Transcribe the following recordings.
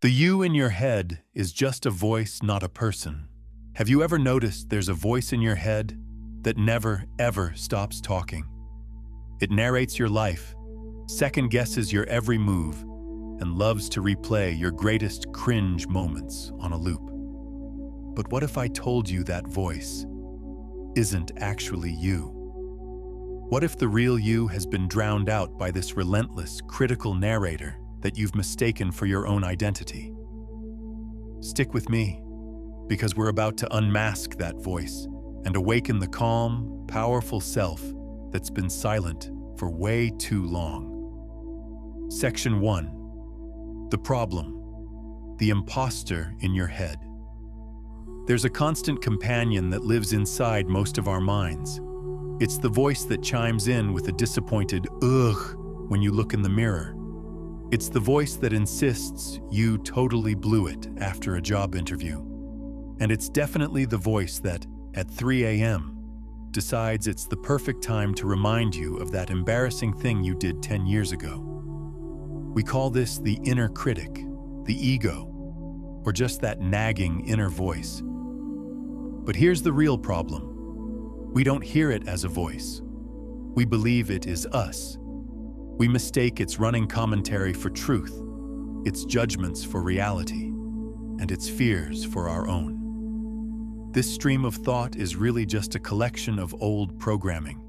The you in your head is just a voice, not a person. Have you ever noticed there's a voice in your head that never, ever stops talking? It narrates your life, second guesses your every move, and loves to replay your greatest cringe moments on a loop. But what if I told you that voice isn't actually you? What if the real you has been drowned out by this relentless, critical narrator that you've mistaken for your own identity? Stick with me, because we're about to unmask that voice and awaken the calm, powerful self that's been silent for way too long. Section 1. The problem. The imposter in your head. There's a constant companion that lives inside most of our minds. It's the voice that chimes in with a disappointed ugh when you look in the mirror. It's the voice that insists you totally blew it after a job interview. And it's definitely the voice that, at 3 a.m., decides it's the perfect time to remind you of that embarrassing thing you did 10 years ago. We call this the inner critic, the ego, or just that nagging inner voice. But here's the real problem. We don't hear it as a voice. We believe it is us. We mistake its running commentary for truth, its judgments for reality, and its fears for our own. This stream of thought is really just a collection of old programming,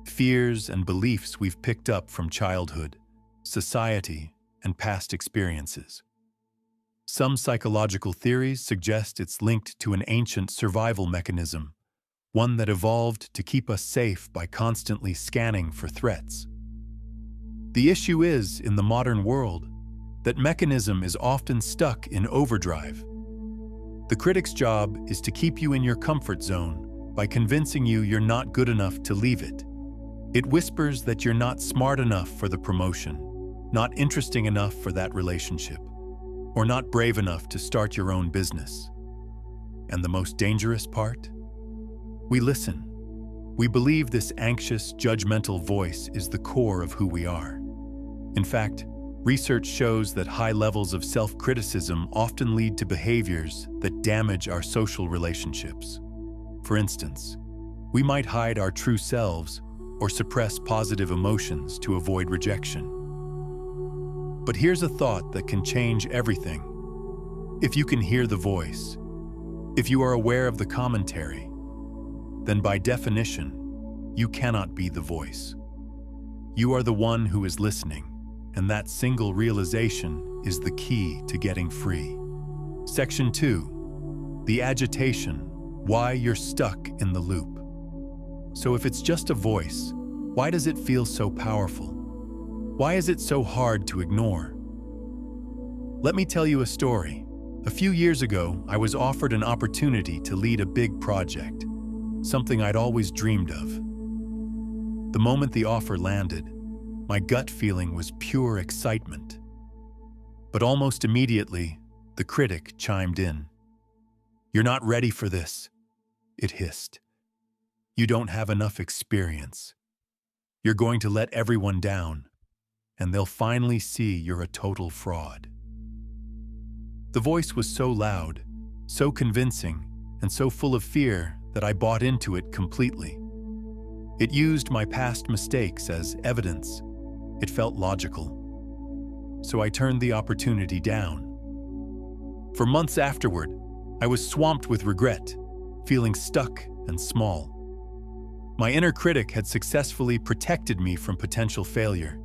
fears and beliefs we've picked up from childhood, society, and past experiences. Some psychological theories suggest it's linked to an ancient survival mechanism, one that evolved to keep us safe by constantly scanning for threats. The issue is, in the modern world, that mechanism is often stuck in overdrive. The critic's job is to keep you in your comfort zone by convincing you you're not good enough to leave it. It whispers that you're not smart enough for the promotion, not interesting enough for that relationship, or not brave enough to start your own business. And the most dangerous part? We listen. We believe this anxious, judgmental voice is the core of who we are. In fact, research shows that high levels of self-criticism often lead to behaviors that damage our social relationships. For instance, we might hide our true selves or suppress positive emotions to avoid rejection. But here's a thought that can change everything. If you can hear the voice, if you are aware of the commentary, then by definition, you cannot be the voice. You are the one who is listening, and that single realization is the key to getting free. Section 2. The agitation, why you're stuck in the loop. So if it's just a voice, why does it feel so powerful? Why is it so hard to ignore? Let me tell you a story. A few years ago, I was offered an opportunity to lead a big project, something I'd always dreamed of. The moment the offer landed, my gut feeling was pure excitement. But almost immediately, the critic chimed in. "You're not ready for this," it hissed. "You don't have enough experience. You're going to let everyone down, and they'll finally see you're a total fraud." The voice was so loud, so convincing, and so full of fear that I bought into it completely. It used my past mistakes as evidence. It felt logical. So I turned the opportunity down. For months afterward, I was swamped with regret, feeling stuck and small. My inner critic had successfully protected me from potential failure,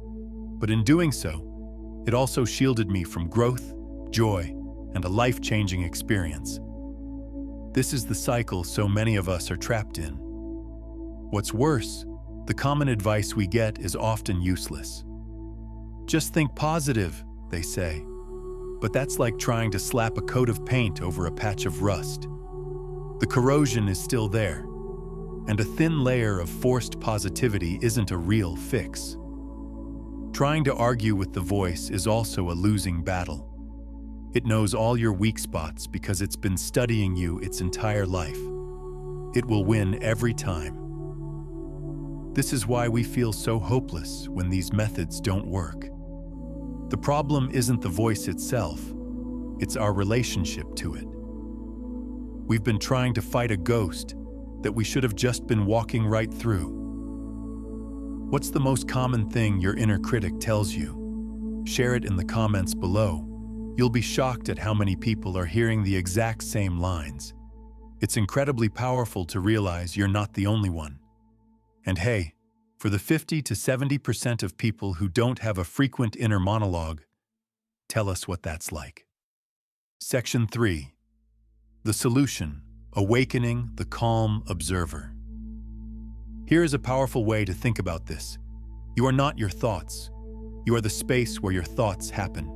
but in doing so, it also shielded me from growth, joy, and a life-changing experience. This is the cycle so many of us are trapped in. What's worse, the common advice we get is often useless. Just think positive, they say. But that's like trying to slap a coat of paint over a patch of rust. The corrosion is still there, and a thin layer of forced positivity isn't a real fix. Trying to argue with the voice is also a losing battle. It knows all your weak spots because it's been studying you its entire life. It will win every time. This is why we feel so hopeless when these methods don't work. The problem isn't the voice itself. it's our relationship to it. We've been trying to fight a ghost that we should have just been walking right through. What's the most common thing your inner critic tells you? Share it in the comments below. You'll be shocked at how many people are hearing the exact same lines. It's incredibly powerful to realize you're not the only one. And hey, for the 50 to 70% of people who don't have a frequent inner monologue, tell us what that's like. Section 3. The solution: awakening the calm observer. Here is a powerful way to think about this. You are not your thoughts. You are the space where your thoughts happen.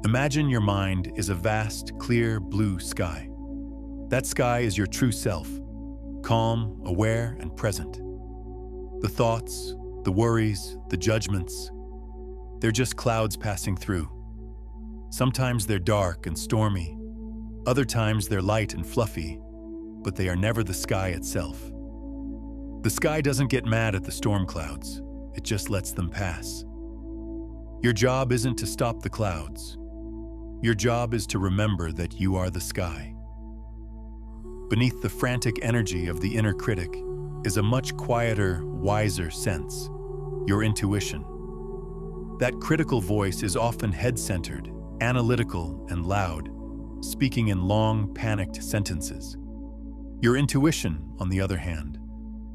Imagine your mind is a vast, clear blue sky. That sky is your true self, calm, aware, and present. The thoughts, the worries, the judgments, they're just clouds passing through. Sometimes they're dark and stormy. Other times they're light and fluffy, but they are never the sky itself. The sky doesn't get mad at the storm clouds. It just lets them pass. Your job isn't to stop the clouds. Your job is to remember that you are the sky. Beneath the frantic energy of the inner critic is a much quieter, wiser sense, your intuition. That critical voice is often head-centered, analytical, and loud, speaking in long, panicked sentences. Your intuition, on the other hand,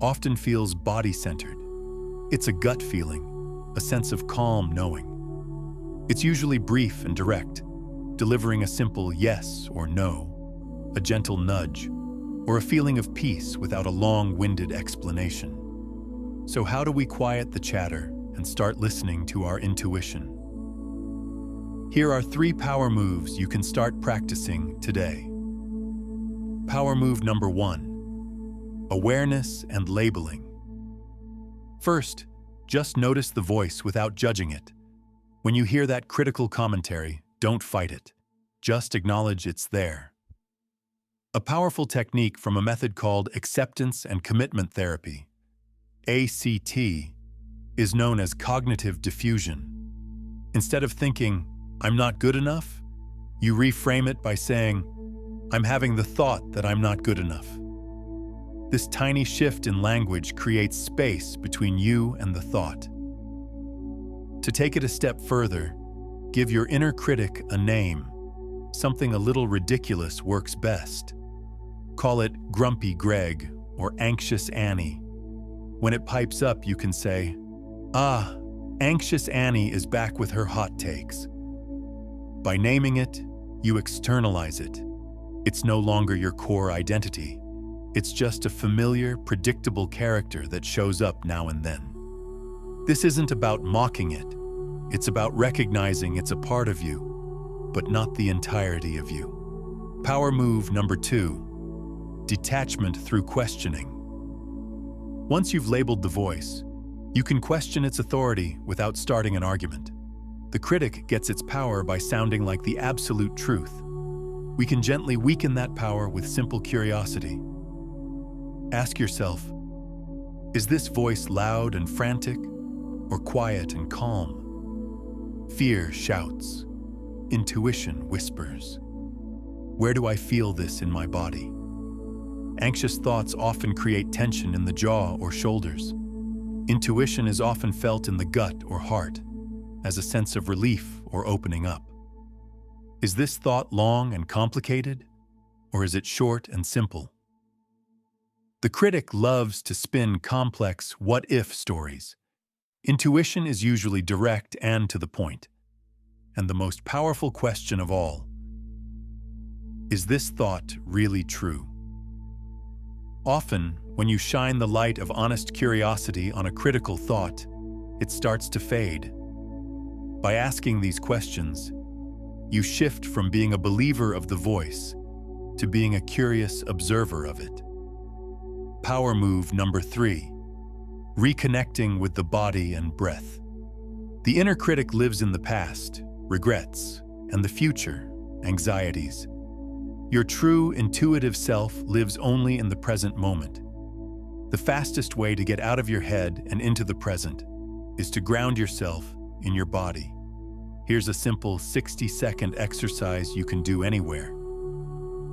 often feels body-centered. It's a gut feeling, a sense of calm knowing. It's usually brief and direct, delivering a simple yes or no, a gentle nudge, or a feeling of peace without a long-winded explanation. So how do we quiet the chatter and start listening to our intuition? Here are 3 power moves you can start practicing today. Power move number 1: awareness and labeling. First, just notice the voice without judging it. When you hear that critical commentary, don't fight it. Just acknowledge it's there. A powerful technique from a method called acceptance and commitment therapy, ACT, is known as cognitive diffusion. Instead of thinking, "I'm not good enough," you reframe it by saying, "I'm having the thought that I'm not good enough." This tiny shift in language creates space between you and the thought. To take it a step further, give your inner critic a name. Something a little ridiculous works best. Call it Grumpy Greg or Anxious Annie. When it pipes up, you can say, "Ah, Anxious Annie is back with her hot takes." By naming it, you externalize it. It's no longer your core identity. It's just a familiar, predictable character that shows up now and then. This isn't about mocking it. It's about recognizing it's a part of you, but not the entirety of you. Power move number 2: detachment through questioning. Once you've labeled the voice, you can question its authority without starting an argument. The critic gets its power by sounding like the absolute truth. We can gently weaken that power with simple curiosity. Ask yourself, is this voice loud and frantic, or quiet and calm? Fear shouts. Intuition whispers. Where do I feel this in my body? Anxious thoughts often create tension in the jaw or shoulders. Intuition is often felt in the gut or heart, as a sense of relief or opening up. Is this thought long and complicated, or is it short and simple? The critic loves to spin complex what-if stories. Intuition is usually direct and to the point. And the most powerful question of all, is this thought really true? Often, when you shine the light of honest curiosity on a critical thought, it starts to fade. By asking these questions, you shift from being a believer of the voice to being a curious observer of it. Power move number 3: reconnecting with the body and breath. The inner critic lives in the past, regrets, and the future, anxieties. Your true, intuitive self lives only in the present moment. The fastest way to get out of your head and into the present is to ground yourself in your body. Here's a simple 60-second exercise you can do anywhere.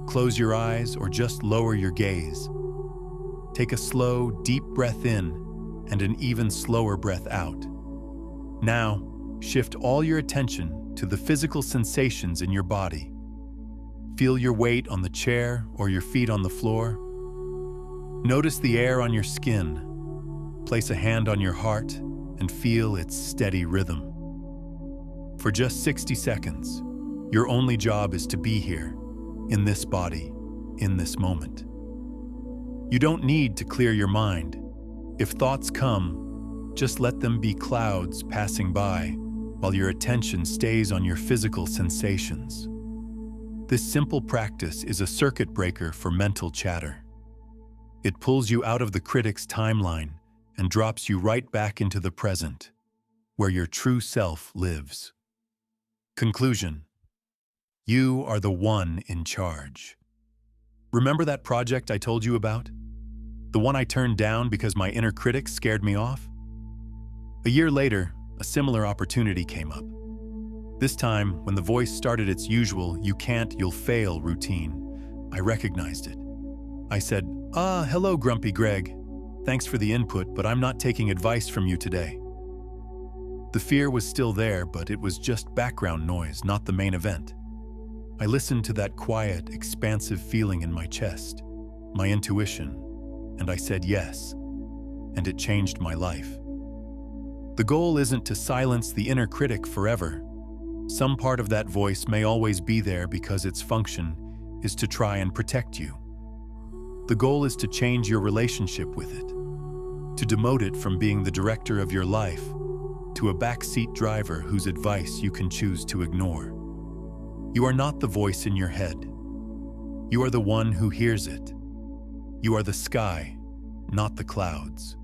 Close your eyes or just lower your gaze. Take a slow, deep breath in and an even slower breath out. Now, shift all your attention to the physical sensations in your body. Feel your weight on the chair or your feet on the floor. Notice the air on your skin. Place a hand on your heart and feel its steady rhythm. For just 60 seconds, your only job is to be here, in this body, in this moment. You don't need to clear your mind. If thoughts come, just let them be clouds passing by while your attention stays on your physical sensations. This simple practice is a circuit breaker for mental chatter. It pulls you out of the critic's timeline and drops you right back into the present, where your true self lives. Conclusion: you are the one in charge. Remember that project I told you about? The one I turned down because my inner critic scared me off? A year later, a similar opportunity came up. This time, when the voice started its usual "you can't, you'll fail" routine, I recognized it. I said, hello, Grumpy Greg. Thanks for the input, but I'm not taking advice from you today." The fear was still there, but it was just background noise, not the main event. I listened to that quiet, expansive feeling in my chest, my intuition, and I said yes, and it changed my life. The goal isn't to silence the inner critic forever. Some part of that voice may always be there because its function is to try and protect you. The goal is to change your relationship with it, to demote it from being the director of your life to a backseat driver whose advice you can choose to ignore. You are not the voice in your head. You are the one who hears it. You are the sky, not the clouds.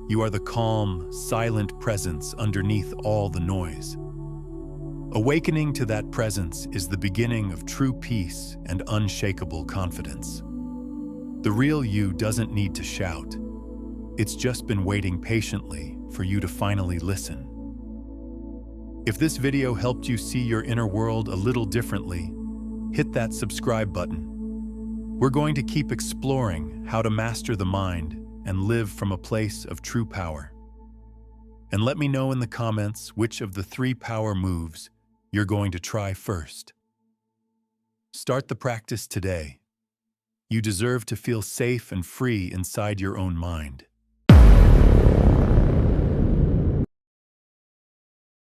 You are the calm, silent presence underneath all the noise. Awakening to that presence is the beginning of true peace and unshakable confidence. The real you doesn't need to shout. It's just been waiting patiently for you to finally listen. If this video helped you see your inner world a little differently, hit that subscribe button. We're going to keep exploring how to master the mind and live from a place of true power. And let me know in the comments which of the 3 power moves you're going to try first. Start the practice today. You deserve to feel safe and free inside your own mind.